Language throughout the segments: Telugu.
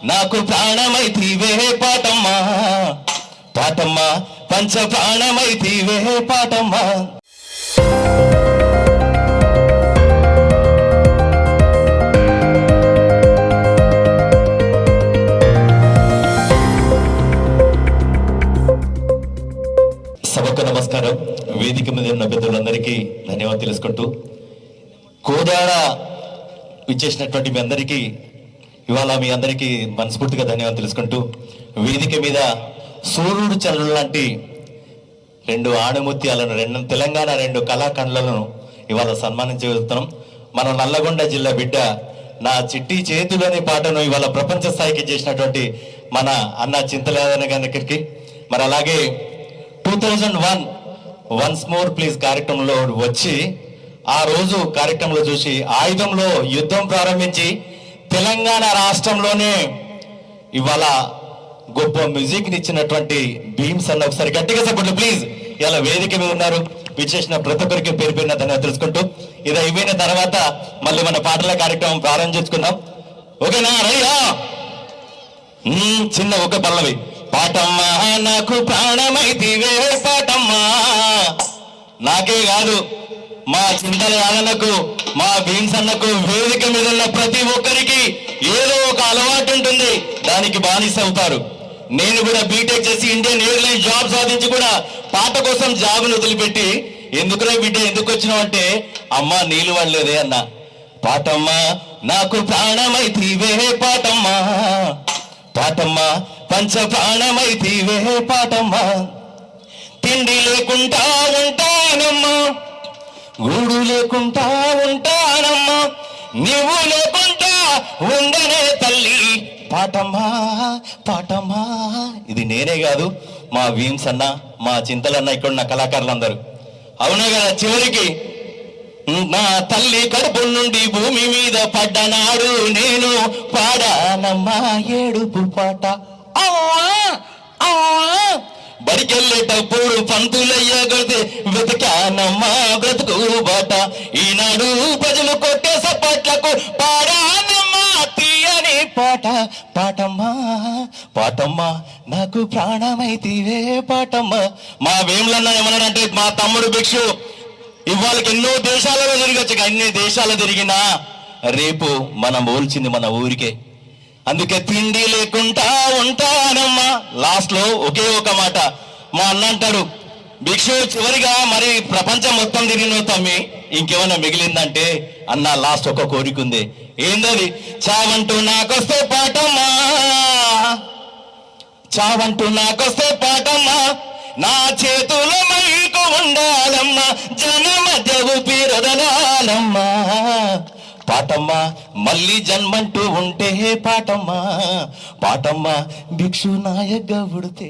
నాకు ప్రాణమైతీవే పాటమ్మా పాటమ్మా పంచ ప్రాణమైతీవే పాటమ్మా. సభకు నమస్కారం. వేదిక మీద ఉన్న పెద్దలందరికీ ధన్యవాదాలు తెలుసుకుంటూ, కోదాడ ఇచ్చేసినటువంటి మీ అందరికీ ఇవాళ మీ అందరికీ మనస్ఫూర్తిగా ధన్యవాదాలు తెలుసుకుంటూ, వేదిక మీద సూర్యుడు చంద్రుడు లాంటి రెండు ఆణిముత్యాలను తెలంగాణ రెండు కళాఖండ్లను ఇవాళ సన్మానించగలుగుతున్నాం. మన నల్లగొండ జిల్లా బిడ్డ నా చిట్టి చేతులు అనే పాటను ఇవాళ ప్రపంచ స్థాయికి చేసినటువంటి మన అన్న చింతలేదన్న గారికి, మరి అలాగే 2001 వన్స్ మోర్ ప్లీజ్ కార్యక్రమంలో వచ్చి ఆ రోజు కార్యక్రమంలో చూసి ఆయుధంలో యుద్ధం ప్రారంభించి తెలంగాణ రాష్ట్రంలోనే ఇవాళ గొప్ప మ్యూజిక్ ని ఇచ్చినటువంటి భీమ్స్ అన్న, ఒకసారి గట్టిగా సపోర్ట్లు ప్లీజ్. ఇలా వేదిక మీద ఉన్నారు, విచ్చేసిన ప్రతి ఒక్కరికి పేరు పేరున ధన్యవాదాలు తెలుసుకుంటూ, ఇది అయిపోయిన తర్వాత మళ్ళీ మన పాటల కార్యక్రమం ప్రారంభించుకుందాం. ఓకేనా? రయ్యా చిన్న ఒక పల్లవి. పాటమ్మా నాకు ప్రాణమైతీవే పాటమ్మా, నాకే కాదు మా చింతల యాదన్నకు, మా భీమ్స్ అన్నకు, వేదిక మీద ఉన్న ప్రతి ఒక్కరికి ఏదో ఒక అలవాటు ఉంటుంది, దానికి బానిస అవుతారు. నేను కూడా బీటెక్ చేసి ఇండియన్ ఎయిర్లైన్స్ జాబ్ సాధించి కూడా పాట కోసం జాబ్ను వదిలిపెట్టి ఎందుకురా బిడ్డ ఎందుకు వచ్చినావు అంటే అమ్మా నీళ్ళు పడలేదే అన్న. పాటమ్మా నాకు ప్రాణమైతీవే పాటమ్మా పాటమ్మా పంచ ప్రాణమైతీవే పాటమ్మా. తిండి లేకుండా ఉంటానమ్మా, గూడు లేకుండా ఉంటానమ్మా, నువ్వు లేకుండా ఉండనే తల్లి పాటమ్మా పాటమ్మా. ఇది నేనే కాదు, మా భీమ్స్ అన్న, మా చింతలన్న, ఇక్కడ ఉన్న కళాకారులందరూ. అవునా కదా? చివరికి నా తల్లి కడుపు నుండి భూమి మీద పడ్డనాడు నేను పాడానమ్మా ఏడుపు పాట. బడికెళ్ళేటప్పుడు పంతులయ్య కొడితే వెతకానమ్మా బ్రతుకు బాట. ఈనాడు ప్రజలు కొట్టే సప్పట్లకు పాడానమ్మా తీయని పాట. పాటమ్మా పాటమ్మా నాకు ప్రాణమైతీవే పాటమ్మా. మా వేములన్న ఏమన్నాడంటే, మా తమ్ముడు భిక్షు ఇవాళకి ఎన్నో దేశాలలో తిరగచ్చు, అన్ని దేశాలు తిరిగినా రేపు మనం పోల్చింది మన ఊరికే. అందుకే తిండి లేకుండా ఉంటానమ్మా. లాస్ట్ లో ఒకే ఒక మాట మా అన్న అంటాడు, భిక్షు చివరిగా మరి ప్రపంచం మొత్తం తిరిగిన తమ్మి ఇంకేమైనా మిగిలిందంటే అన్న లాస్ట్ ఒక కోరిక ఉంది. ఏందది? చావంటూ నాకొస్తే పాటమ్మా, చావంటూ నాకొస్తే పాటమ్మా, నా చేతుల మైకు ఉండాలమ్మా, జనమ జవు పీరదనాలమ్మా. పాటమ్మా మళ్ళీ జన్మంటూ ఉంటే పాటమ్మా పాటమ్మా భిక్షు నాయక ఉడితే.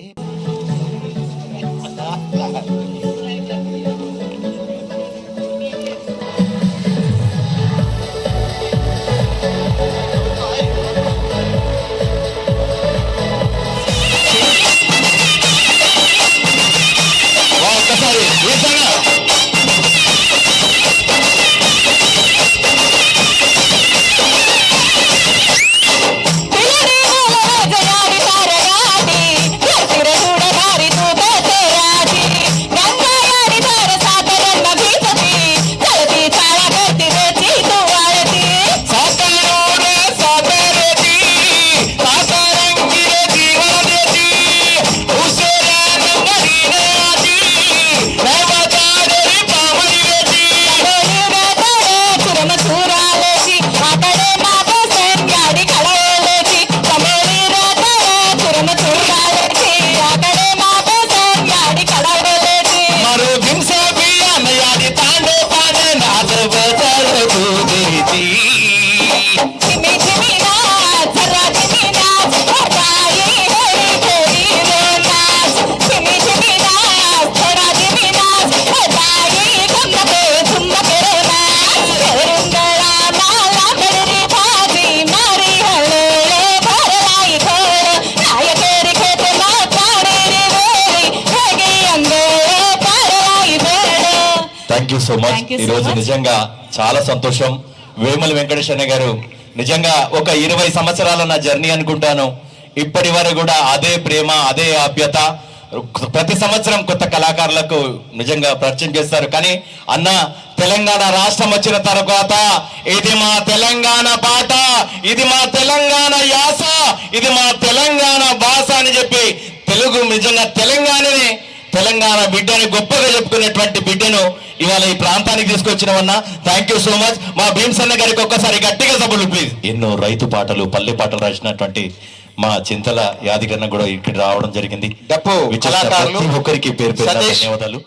ఒక్కసారి థ్యాంక్ యూ సో మచ్. ఈ రోజు నిజంగా చాలా సంతోషం. వేముల వెంకటేశ్వర గారు నిజంగా ఒక 20 సంవత్సరాల నా జర్నీ అనుకుంటాను. ఇప్పటి వరకు కూడా అదే ప్రేమ, అదే ఆప్యత. ప్రతి సంవత్సరం కొత్త కళాకారులకు నిజంగా పరిచయం చేస్తారు. కానీ అన్న తెలంగాణ రాష్ట్రం వచ్చిన తర్వాత ఇది మా తెలంగాణ పాట, ఇది మా తెలంగాణ యాస, ఇది మా తెలంగాణ భాష అని చెప్పి తెలుగు నిజంగా తెలంగాణ బిడ్డని గొప్పగా చెప్పుకునేటువంటి బిడ్డను ఇవాళ ఈ ప్రాంతానికి తీసుకొచ్చినవన్నా. Thank you so much. మా భీమ్సన్న గారికి ఒక్కసారి గట్టిగా సభలు ప్లీజ్. ఎన్నో రైతు పాటలు, పల్లె పాటలు రాసినటువంటి మా చింతల యాదికన్న కూడా ఇక్కడ రావడం జరిగింది. డప్పు ప్రతి ఒక్కరికి పేరు పేరు ధన్యవాదాలు.